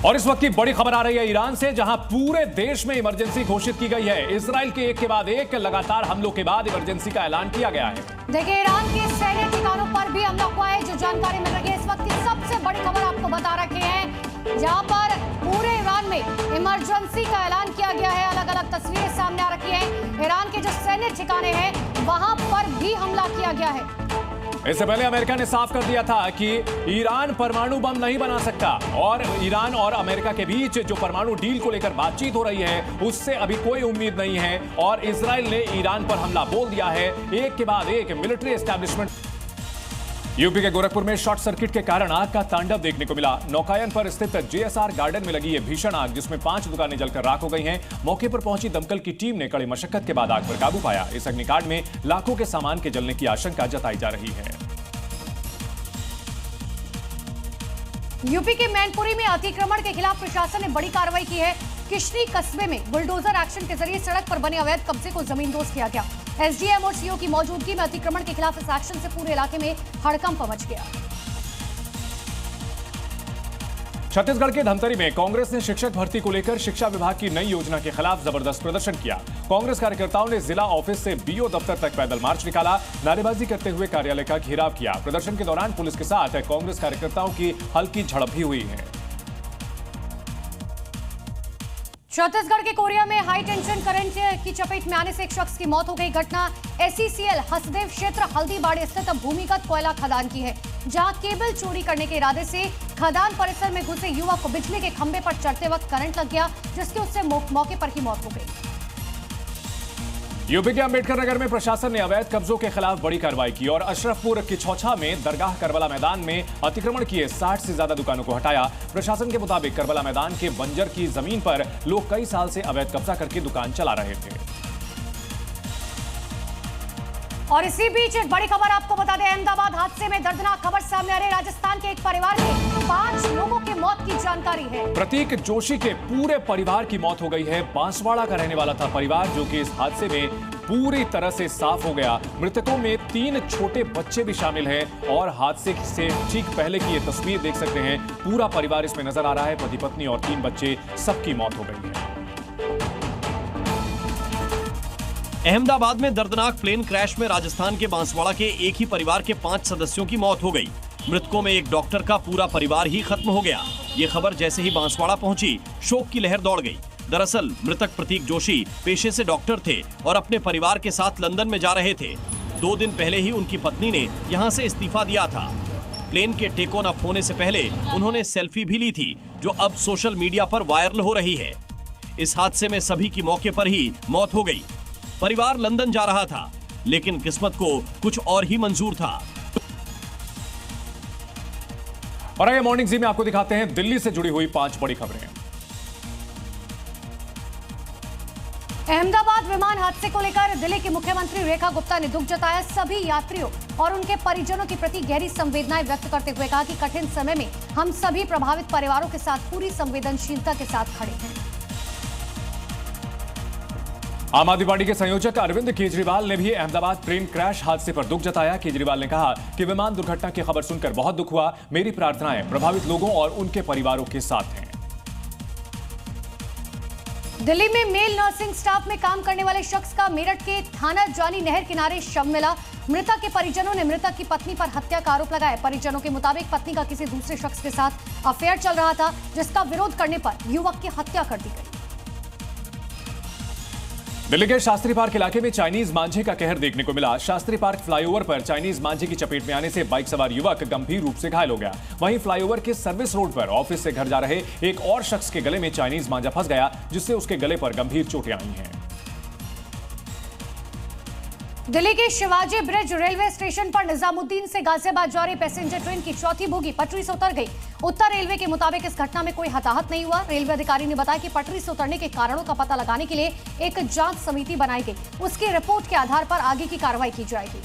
और इस वक्त की बड़ी खबर आ रही है ईरान से, जहां पूरे देश में इमरजेंसी घोषित की गई है। इजराइल के एक के बाद एक लगातार हमलों के बाद इमरजेंसी का ऐलान किया गया है। देखिए, ईरान के सैन्य ठिकानों पर भी हमला हुआ है। जो जानकारी मिल रही है इस वक्त की सबसे बड़ी खबर आपको बता रखे हैं, जहां पर पूरे ईरान में इमरजेंसी का ऐलान किया गया है। अलग अलग तस्वीरें सामने आ रखी हैं। ईरान के जो सैन्य ठिकाने हैं वहां पर भी हमला किया गया है। इससे पहले अमेरिका ने साफ कर दिया था कि ईरान परमाणु बम नहीं बना सकता और ईरान और अमेरिका के बीच जो परमाणु डील को लेकर बातचीत हो रही है उससे अभी कोई उम्मीद नहीं है। और इजराइल ने ईरान पर हमला बोल दिया है। एक के बाद एक मिलिट्री एस्टैब्लिशमेंट। यूपी के गोरखपुर में शॉर्ट सर्किट के कारण आग का तांडव देखने को मिला। नौकायन पर स्थित जेएसआर गार्डन में लगी ये भीषण आग, जिसमें 5 दुकानें जलकर राख हो गई हैं। मौके पर पहुंची दमकल की टीम ने कड़ी मशक्कत के बाद आग पर काबू पाया। इस अग्निकांड में लाखों के सामान के जलने की आशंका जताई जा रही है। यूपी के मैनपुरी में अतिक्रमण के खिलाफ प्रशासन ने बड़ी कार्रवाई की है। किशनी कस्बे में बुलडोजर एक्शन के जरिए सड़क पर बने अवैध कब्जे को जमींदोज किया गया। एसडीएम और सीओ की मौजूदगी में अतिक्रमण के खिलाफ इस एक्शन से पूरे इलाके में हड़कंप मच गया। छत्तीसगढ़ के धमतरी में कांग्रेस ने शिक्षक भर्ती को लेकर शिक्षा विभाग की नई योजना के खिलाफ जबरदस्त प्रदर्शन किया। कांग्रेस कार्यकर्ताओं ने जिला ऑफिस से बीओ दफ्तर तक पैदल मार्च निकाला। नारेबाजी करते हुए कार्यालय का घेराव किया। प्रदर्शन के दौरान पुलिस के साथ कांग्रेस कार्यकर्ताओं की हल्की झड़प भी हुई है। छत्तीसगढ़ के कोरिया में हाई टेंशन करंट की चपेट में आने से एक शख्स की मौत हो गई। घटना एसईसीएल हसदेव क्षेत्र हल्दीबाड़ी स्थित भूमिगत कोयला खदान की है, जहां केबल चोरी करने के इरादे से खदान परिसर में घुसे युवक को बिजली के खंभे पर चढ़ते वक्त करंट लग गया, जिससे उससे मौके पर ही मौत हो गई। यूपी के अंबेडकर नगर में प्रशासन ने अवैध कब्जों के खिलाफ बड़ी कार्रवाई की और अशरफपुर किछौछा में दरगाह करबला मैदान में अतिक्रमण किए 60 से ज्यादा दुकानों को हटाया। प्रशासन के मुताबिक करबला मैदान के बंजर की जमीन पर लोग कई साल से अवैध कब्जा करके दुकान चला रहे थे। और इसी बीच एक बड़ी खबर आपको बता दें, अहमदाबाद हादसे में दर्दनाक खबर सामने आ रही है। राजस्थान के एक परिवार के 5 लोगों की मौत की जानकारी है। प्रतीक जोशी के पूरे परिवार की मौत हो गई है। बांसवाड़ा का रहने वाला था परिवार, जो कि इस हादसे में पूरी तरह से साफ हो गया। मृतकों में 3 छोटे बच्चे भी शामिल हैं और हादसे से ठीक पहले की ये तस्वीर देख सकते हैं। पूरा परिवार इसमें नजर आ रहा है। पति पत्नी और 3 बच्चे, सबकी मौत हो गई है। अहमदाबाद में दर्दनाक प्लेन क्रैश में राजस्थान के बांसवाड़ा के एक ही परिवार के 5 सदस्यों की मौत हो गई। मृतकों में एक डॉक्टर का पूरा परिवार ही खत्म हो गया। ये खबर जैसे ही बांसवाड़ा पहुंची, शोक की लहर दौड़ गई। दरअसल मृतक प्रतीक जोशी पेशे से डॉक्टर थे और अपने परिवार के साथ लंदन में जा रहे थे। 2 दिन पहले ही उनकी पत्नी ने यहाँ से इस्तीफा दिया था। प्लेन के टेक ऑन अप होने से पहले उन्होंने सेल्फी भी ली थी, जो अब सोशल मीडिया पर वायरल हो रही है। इस हादसे में सभी की मौके पर ही मौत हो गई। परिवार लंदन जा रहा था, लेकिन किस्मत को कुछ और ही मंजूर था। और आइए मॉर्निंग जी में आपको दिखाते हैं दिल्ली से जुड़ी हुई 5 बड़ी खबरें। अहमदाबाद विमान हादसे को लेकर दिल्ली की मुख्यमंत्री रेखा गुप्ता ने दुख जताया। सभी यात्रियों और उनके परिजनों के प्रति गहरी संवेदनाएं व्यक्त करते हुए कहा कि कठिन समय में हम सभी प्रभावित परिवारों के साथ पूरी संवेदनशीलता के साथ खड़े हैं। आम आदमी पार्टी के संयोजक अरविंद केजरीवाल ने भी अहमदाबाद ट्रेन क्रैश हादसे पर दुख जताया। केजरीवाल ने कहा कि विमान दुर्घटना की खबर सुनकर बहुत दुख हुआ। मेरी प्रार्थनाएं प्रभावित लोगों और उनके परिवारों के साथ हैं। दिल्ली में मेल नर्सिंग स्टाफ में काम करने वाले शख्स का मेरठ के थाना जानी नहर किनारे शव मिला। मृतक के परिजनों ने मृतक की पत्नी पर हत्या का आरोप लगाया। परिजनों के मुताबिक पत्नी का किसी दूसरे शख्स के साथ अफेयर चल रहा था, जिसका विरोध करने पर युवक की हत्या कर दी गई। दिल्ली के शास्त्री पार्क इलाके में चाइनीज मांझे का कहर देखने को मिला। शास्त्री पार्क फ्लाईओवर पर चाइनीज मांझे की चपेट में आने से बाइक सवार युवक गंभीर रूप से घायल हो गया। वहीं फ्लाईओवर के सर्विस रोड पर ऑफिस से घर जा रहे एक और शख्स के गले में चाइनीज मांझा फंस गया, जिससे उसके गले पर गंभीर चोटें आई हैं। दिल्ली के शिवाजी ब्रिज रेलवे स्टेशन पर निजामुद्दीन से गाजियाबाद जा रही पैसेंजर ट्रेन की चौथी बोगी पटरी से उतर गई। उत्तर रेलवे के मुताबिक इस घटना में कोई हताहत नहीं हुआ। रेलवे अधिकारी ने बताया कि पटरी से उतरने के कारणों का पता लगाने के लिए एक जांच समिति बनाई गई। उसकी रिपोर्ट के आधार पर आगे की कार्रवाई की जाएगी।